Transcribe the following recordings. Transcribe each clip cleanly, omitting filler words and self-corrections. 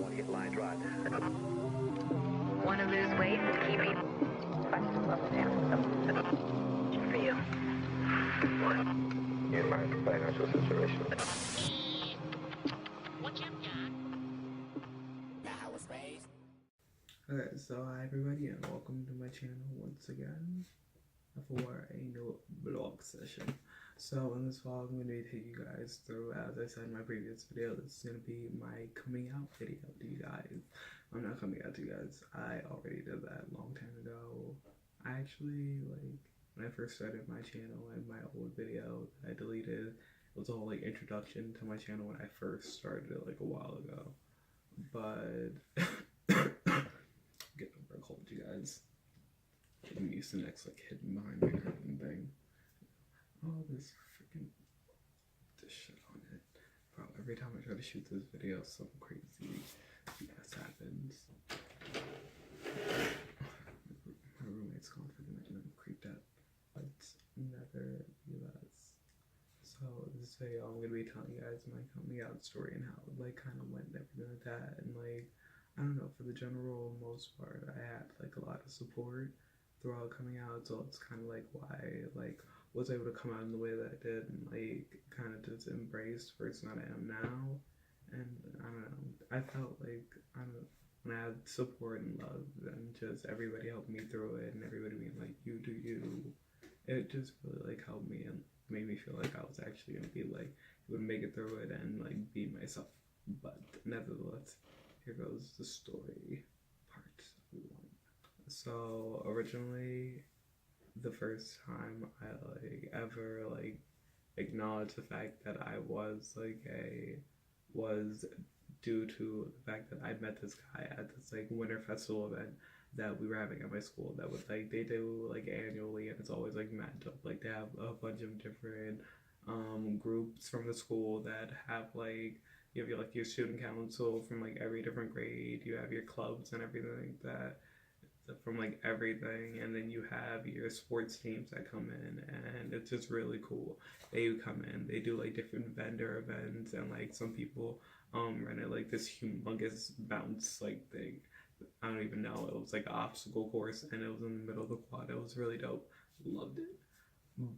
want to get line drive. Want to lose weight and keep eating? Questions level down. For you. What? In my financial situation. Okay, so hi everybody and welcome to my channel once again for a new vlog session. So in this vlog I'm going to be taking you guys through, as I said in my previous video, this is going to be my coming out video to you guys. I'm not coming out to you guys, I already did that a long time ago. I actually, when I first started my channel and my old video that I deleted, it was all introduction to my channel when I first started it a while ago. But getting over a cold, you guys. I'm used to next hidden behind my curtain thing. Oh, this freaking this shit on it. Bro, every time I try to shoot this video, something crazy BS happens. My roommate's confident and I'm creeped out, but nevertheless. So this video, I'm gonna be telling you guys my coming out story and how it kind of went and everything like that. And I don't know, for the general most part, I had a lot of support throughout coming out, so it's kind of why was able to come out in the way that I did and kind of just embraced the person that I am now. And I don't know, I felt when I had support and love and just everybody helped me through it and everybody being you do you, it just really helped me and made me feel like I was actually gonna be would make it through it and be myself. But nevertheless, here goes the story part 1. So originally, the first time I ever acknowledged the fact that I was was due to the fact that I met this guy at this winter festival event that we were having at my school. That was they do annually, and it's always mad dope. They have a bunch of different groups from the school that have you have your student council from every different grade. You have your clubs and everything like that from everything, and then you have your sports teams that come in, and it's just really cool. They come in, they do different vendor events, and some people run it this humongous bounce thing. I don't even know, it was an obstacle course and it was in the middle of the quad. It was really dope, loved it.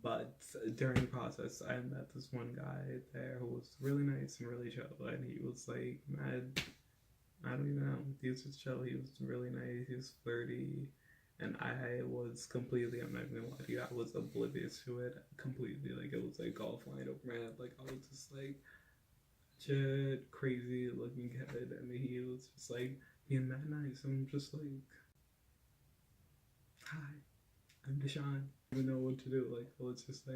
But during the process, I met this one guy there who was really nice and really chill, and he was mad. I don't even know. He was just chill. He was really nice. He was flirty, and I was completely. I'm not even gonna lie to you. I was oblivious to it completely. It was all flying over my head. I was just shit, crazy looking kid, and he was just being that nice. And I'm just hi, I'm Dashun. I don't know what to do. It's just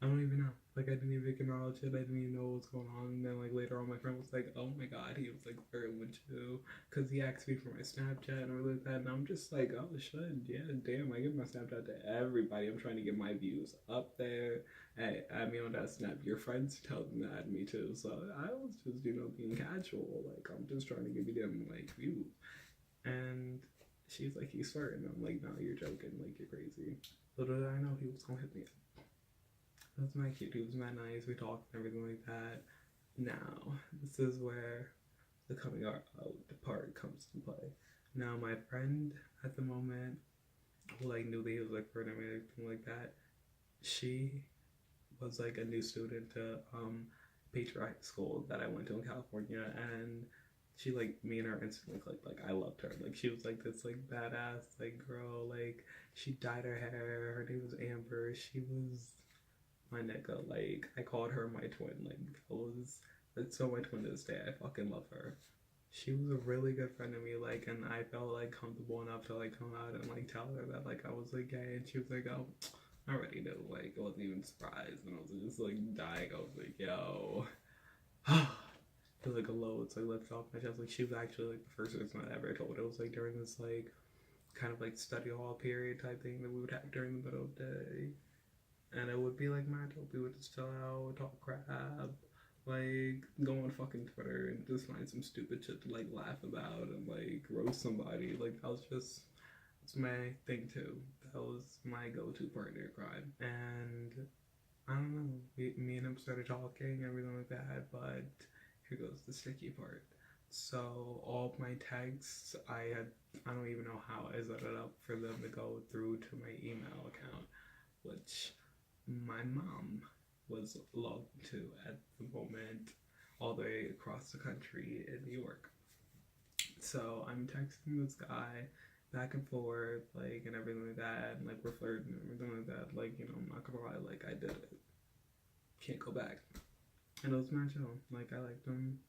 I don't even know. I didn't even acknowledge it. I didn't even know what was going on. And then later on, my friend was oh my god, he was flirting with you, because he asked me for my Snapchat and everything like that. And I'm just oh shit, yeah, damn. I give my Snapchat to everybody. I'm trying to get my views up there. Hey, add me on that Snap. Your friends tell them to add me too. So I was just being casual. I'm just trying to give you them views. And she's he's flirting. I'm no, you're joking. You're crazy. Little did I know he was gonna hit me up. That's my cute. He was mad nice. We talked and everything like that. Now, this is where the coming out part comes to play. Now, my friend at the moment, who knew that he was flirting and everything like that, she was a new student to Patriot High School that I went to in California, and she me and her instantly clicked. I loved her. She was this badass girl. She dyed her hair. Her name was Amber. She was my nigga. I called her my twin. That's so my twin to this day. I fucking love her. She was a really good friend to me. And I felt comfortable enough to come out and tell her that I was gay, and she was oh, I already knew. I wasn't even surprised, and I was just dying. I was yo. It was a load. It's lifted off my chest. She was actually the first person I ever told. It was during this kind of study hall period type thing that we would have during the middle of the day. And it would be mad dope. We would just chill out, talk crap, go on fucking Twitter and just find some stupid shit to laugh about and roast somebody. That was just, it's my thing too. That was my go-to partner crime. And I don't know, me and him started talking and everything like that, but here goes the sticky part. So all of my texts, I don't even know how I set it up for them to go through to my email account, which my mom was logged to at the moment, all the way across the country in New York. So I'm texting this guy back and forth, like, and everything like that, and like we're flirting and everything like that. Like, you know, I'm not gonna lie, like I did it. Can't go back. And it was my chill. Like I liked him,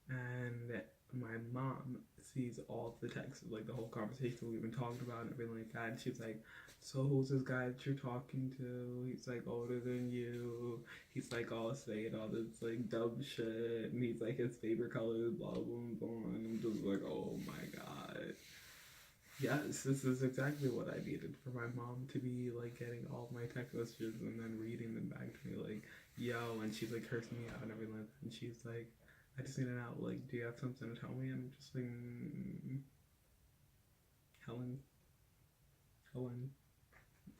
and my mom sees all the texts, like the whole conversation we've been talking about and everything like that. And she's like, "So who's this guy that you're talking to? He's like older than you. He's like all saying all this like dumb shit, and he's like his favorite color is blah blah blah." And I'm just like, "Oh my god." Yes, this is exactly what I needed for my mom to be like getting all of my text messages and then reading them back to me like, "Yo," and she's like cursing me out and everything. And she's like, "I just need an out. Like, do you have something to tell me?" And I'm just like, Helen.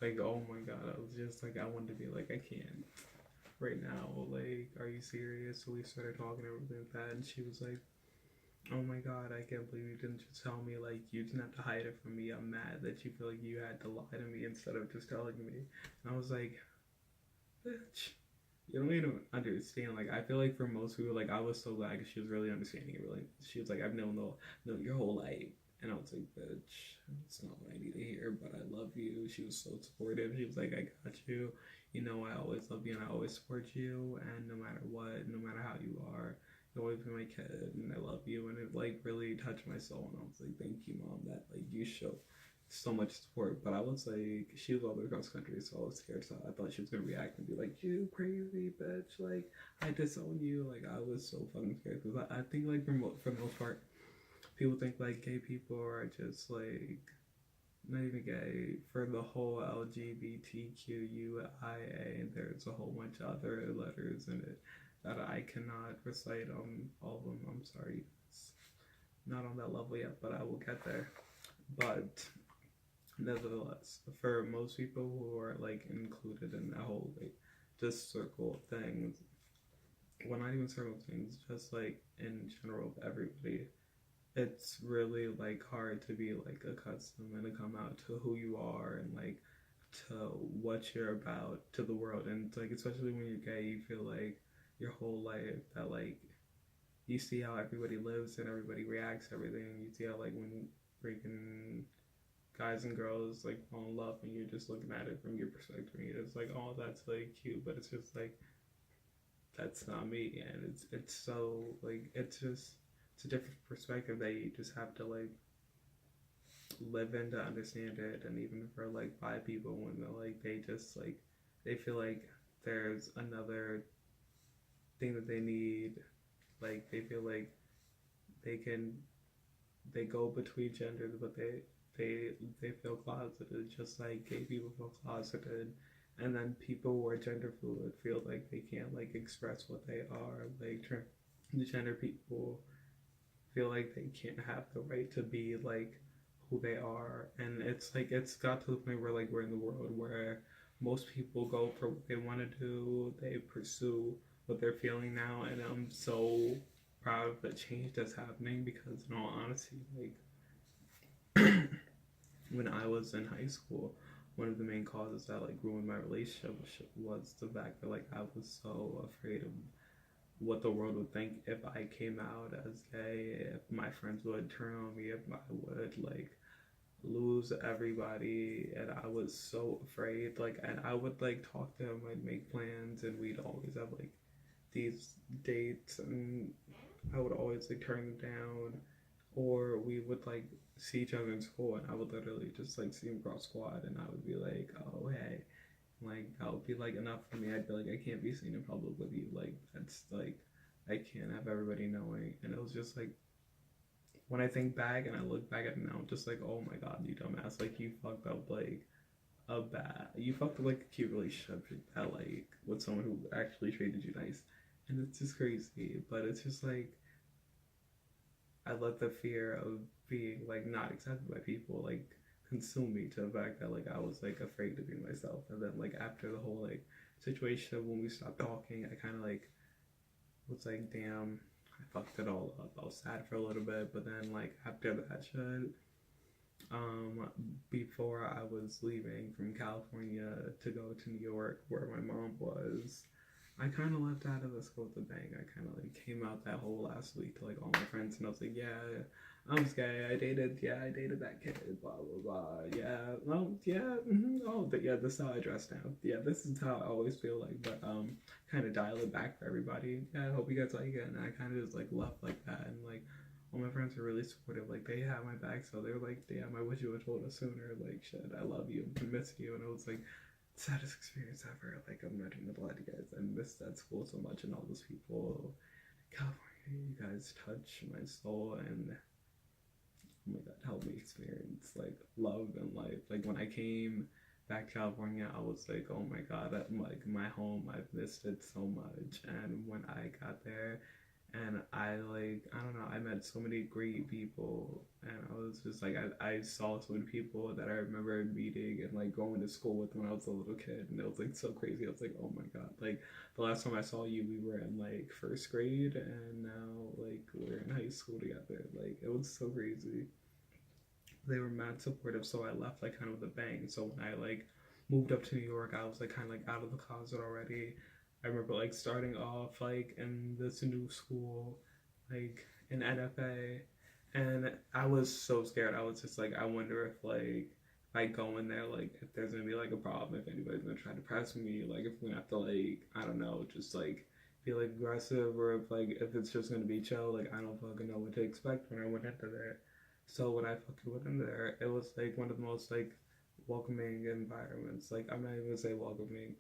Like, oh my god, I was just like, I wanted to be like, I can't right now. Like, are you serious? So we started talking and everything like that, and she was like, "Oh my god, I can't believe you didn't just tell me, like, you didn't have to hide it from me. I'm mad that you feel like you had to lie to me instead of just telling me." And I was like, bitch, you don't even understand. Like, I feel like for most people, like, I was so glad because she was really understanding it. Really, she was like, "I've known your whole life." And I was like, bitch, it's not what I need to hear, but I love you. She was so supportive. She was like, "I got you. You know, I always love you and I always support you. And no matter what, no matter how you are, you'll always be my kid and I love you." And it like really touched my soul. And I was like, "Thank you, mom, that like you show so much support." But I was like, she was all the way across the country, so I was scared. So I thought she was gonna react and be like, "You crazy bitch, like I disown you." Like I was so fucking scared because I think like for the most part, people think like gay people are just like not even gay, for the whole LGBTQIA. There's a whole bunch of other letters in it that I cannot recite all of them. I'm sorry, it's not on that level yet, but I will get there. But nevertheless, for most people who are like included in that whole like just circle of things, well, not even circle of things, just like in general of everybody, it's really like hard to be like accustomed and to come out to who you are and like to what you're about to the world. And like especially when you're gay, you feel like your whole life that like you see how everybody lives and everybody reacts to everything. You see how like when freaking guys and girls like fall in love and you're just looking at it from your perspective and you're just like, "Oh, that's like cute," but it's just like that's not me. And it's so like it's a different perspective that you just have to like live in to understand it. And even for like bi people, when they're like they just like they feel like there's another thing that they need, like they feel like they can they go between genders, but they feel closeted, just like gay people feel closeted. And then people who are gender fluid feel like they can't like express what they are. Like transgender people feel like they can't have the right to be like who they are. And it's like it's got to the point where like we're in the world where most people go for what they want to do, they pursue what they're feeling now. And I'm so proud of the change that's happening because in all honesty, like when I was in high school, one of the main causes that like ruined my relationship was the fact that like I was so afraid of what the world would think if I came out as gay, if my friends would turn on me, if I would like lose everybody. And I was so afraid. Like, and I would like talk to him, I'd make plans, and we'd always have like these dates, and I would always like turn them down, or we would like see each other in school, and I would literally just like see him across squad, and I would be like, "Oh hey," like that would be like enough for me. I'd be like, "I can't be seen in public with you. Like that's like I can't have everybody knowing." And it was just like when I think back and I look back at it now, I'm just like, "Oh my god, you dumbass! Like you fucked up like you fucked up like a cute relationship that like with someone who actually treated you nice." And it's just crazy, but it's just like I let the fear of being like not accepted by people like consume me to the fact that like I was like afraid to be myself. And then like after the whole like situation when we stopped talking, I kind of like was like, damn, I fucked it all up. I was sad for a little bit, but then like after that shit, before I was leaving from California to go to New York, where my mom was, I kind of left out of the school with a bang. I kind of like came out that whole last week to like all my friends, and I was like, yeah, I'm gay. I dated that kid. Blah blah blah. Yeah, well, yeah. Yeah. This is how I dress now. Yeah, this is how I always feel like. But kind of dial it back for everybody. Yeah, I hope you guys like it. And I kind of just like left like that, and like all my friends were really supportive. Like they had my back, so they were like, damn, I wish you would have told us sooner. Like shit, I love you. I miss you. And I was like, saddest experience ever. Like I'm not even gonna lie to you guys. I missed that school so much and all those people. California, you guys touch my soul and oh my god, help me experience like love and life. Like when I came back to California, I was like, oh my god, like my home, I've missed it so much. And when I got there, and I like, I don't know, I met so many great people, and I was just like, I saw so many people that I remember meeting and like going to school with when I was a little kid, and it was like so crazy. I was like, oh my god, like the last time I saw you, we were in like first grade, and now like we're in high school together. Like it was so crazy. They were mad supportive, so I left like kind of with a bang. So when I like moved up to New York, I was like kind of like out of the closet already. I remember like starting off like in this new school, like in NFA, and I was so scared. I was just like, I wonder if like if I go in there, like if there's gonna be like a problem, if anybody's gonna try to press me, like if we're gonna have to like, I don't know, just like be like aggressive, or if it's just gonna be chill. Like I don't fucking know what to expect when I went into there. So when I fucking went in there, it was like one of the most like welcoming environments. Like I'm not even gonna say welcoming.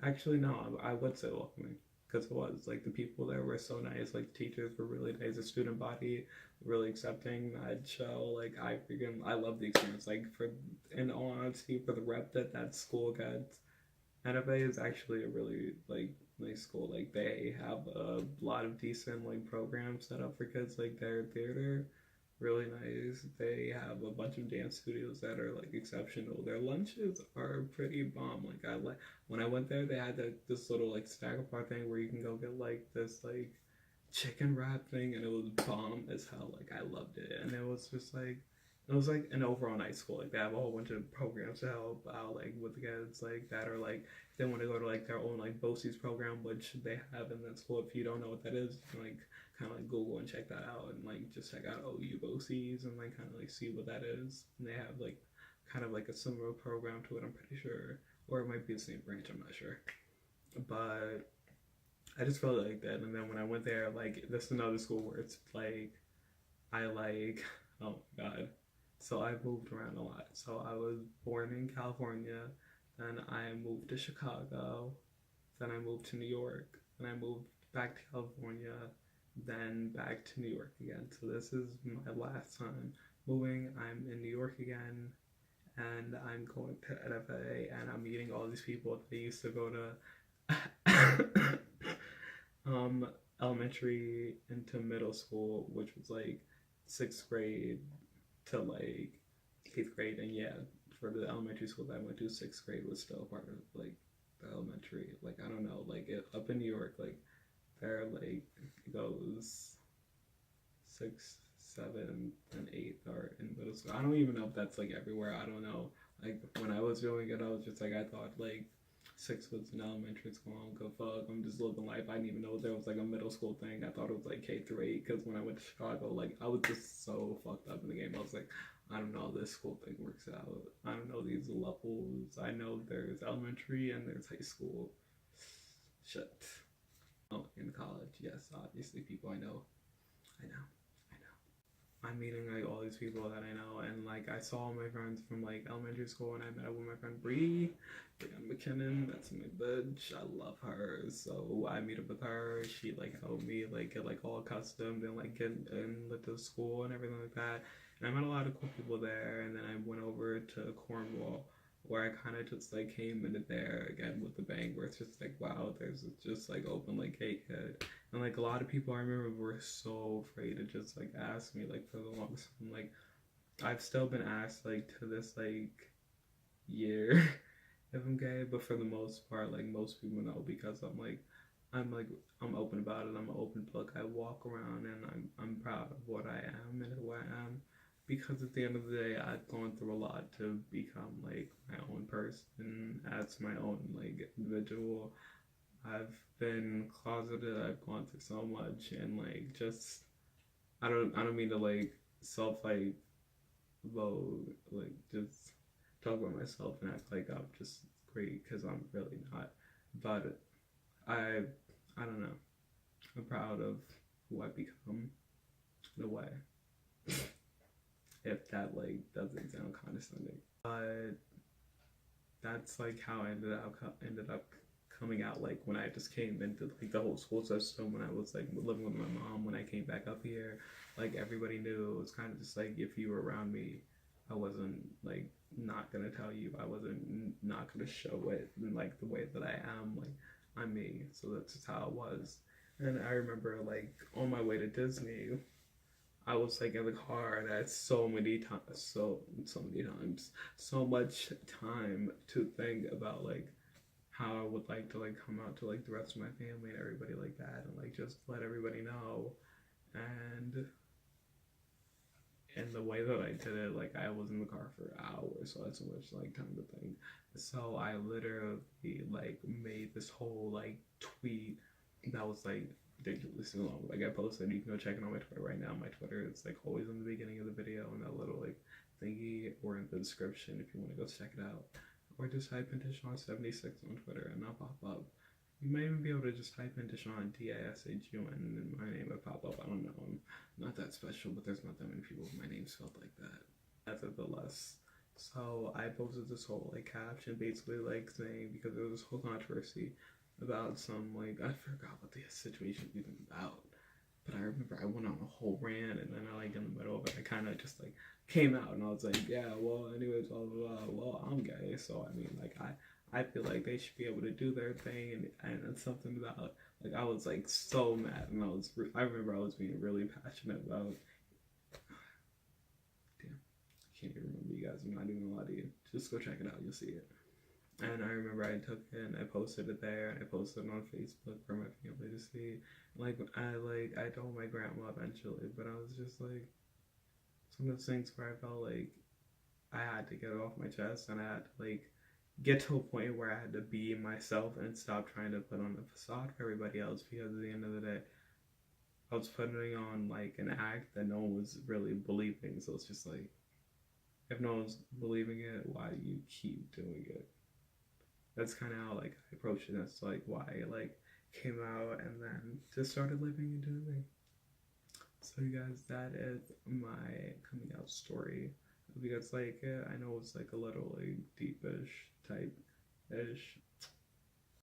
Actually, no, I would say welcoming because it was like the people there were so nice. Like the teachers were really nice. The student body really accepting. I'd show like I love the experience. Like for in all honesty, for the rep that school gets, NFA is actually a really like nice school. Like they have a lot of decent like programs set up for kids. Like their theater really nice. They have a bunch of dance studios that are like exceptional. Their lunches are pretty bomb. Like I like when I went there, they had this little like snack bar thing where you can go get like this like chicken wrap thing, and it was bomb as hell. Like I loved it, and it was like an overall nice school. Like they have a whole bunch of programs to help out like with the kids like that, or like if they want to go to like their own like BOCES program, which they have in that school. If you don't know what that is, you can like kind of like Google and check that out, and like just check out OU BOCES and like kind of like see what that is. And they have like kind of like a similar program to it, I'm pretty sure, or it might be the same branch, I'm not sure. But I just felt like that. And then when I went there, like this is another school where it's like I like, oh my god. So I moved around a lot. So I was born in California, then I moved to Chicago, then I moved to New York, then I moved back to California, then back to New York again. So this is my last time moving. I'm in New York again, and I'm going to NFA, and I'm meeting all these people that used to go to elementary into middle school, which was like 6th grade to like 8th grade. And yeah, for the elementary school that I went to, 6th grade was still part of like the elementary. Like I don't know, like up in New York, like there like it goes 6th, 7th, and 8th are in middle school. I don't even know if that's like everywhere. I don't know. Like when I was doing it, I was just like, I thought like 6 was an elementary school. I don't go fuck. I'm just living life. I didn't even know there was like a middle school thing. I thought it was like K through 8, because when I went to Chicago, like I was just so fucked up in the game. I was like, I don't know how this school thing works out. I don't know these levels. I know there's elementary and there's high school. Shit. Oh, in college, yes, obviously people I know. I'm meeting like all these people that I know, and like I saw my friends from like elementary school, and I met up with my friend Bree, Brianna McKinnon. That's my bitch. I love her. So I meet up with her. She like helped me like get like all accustomed and like get in with the school and everything like that. And I met a lot of cool people there. And then I went over to Cornwall, where I kind of just like came into there again with the bang, where it's just like, wow, there's just like open like gate kid. And like a lot of people I remember were so afraid to just like ask me like for the longest time. Like I've still been asked like to this like year if I'm gay, but for the most part, like most people know because I'm like I'm open about it. I'm an open book. I walk around and I'm proud of what I am and who I am, because at the end of the day, I've gone through a lot to become like my own person as my own like individual. I've been closeted. I've gone through so much, and like just I don't mean to like self low like just talk about myself and act like I'm just great, because I'm really not. But I don't know. I'm proud of who I've become in a way. If that like doesn't sound condescending, but that's like how I ended up coming out, like when I just came into like the whole school system, when I was like living with my mom, when I came back up here, like everybody knew. It was kind of just like, if you were around me, I wasn't like not gonna tell you. I wasn't not gonna show it in like the way that I am. Like, I'm me. So that's just how it was. And I remember like on my way to Disney, I was like in the car, and I had so many times, so much time to think about like how I would like to like come out to like the rest of my family and everybody like that, and like just let everybody know. And the way that I did it, like I was in the car for hours, so I had so much like time to think. So I literally like made this whole like tweet that was like ridiculously long. Like I posted, you can go check it on my Twitter right now. My Twitter is like always in the beginning of the video, and that little like thingy, or in the description if you want to go check it out. Or just type in Dashun76 on Twitter and I'll pop up. You may even be able to just type in Dashun, Dashun, and my name will pop up. I don't know. I'm not that special, but there's not that many people with my name spelled like that. Nevertheless, so I posted this whole like caption, basically like saying, because there was this whole controversy about some like, I forgot what the situation was even about, but I remember I went on a whole rant, and then I like in the middle of it, I kind of just like came out, and I was like, yeah, well, anyways, blah blah blah. Well, I'm gay, so I mean, like I feel like they should be able to do their thing, and it's something about like I was like so mad, and I remember I was being really passionate about. Damn, I can't even remember, you guys. I'm not even gonna lie to you. Just go check it out. You'll see it. And I remember I took it and I posted it there, and I posted it on Facebook for my family to see. Like I told my grandma eventually, but I was just like, some of those things where I felt like I had to get it off my chest, and I had to like get to a point where I had to be myself and stop trying to put on a facade for everybody else, because at the end of the day, I was putting on like an act that no one was really believing. So it's just like, if no one's believing it, why do you keep doing it? That's kind of how like I approached it. That's like why I like came out and then just started living and doing. So you guys, that is my coming out story. If you guys like it, I know it's like a little like deepish type ish.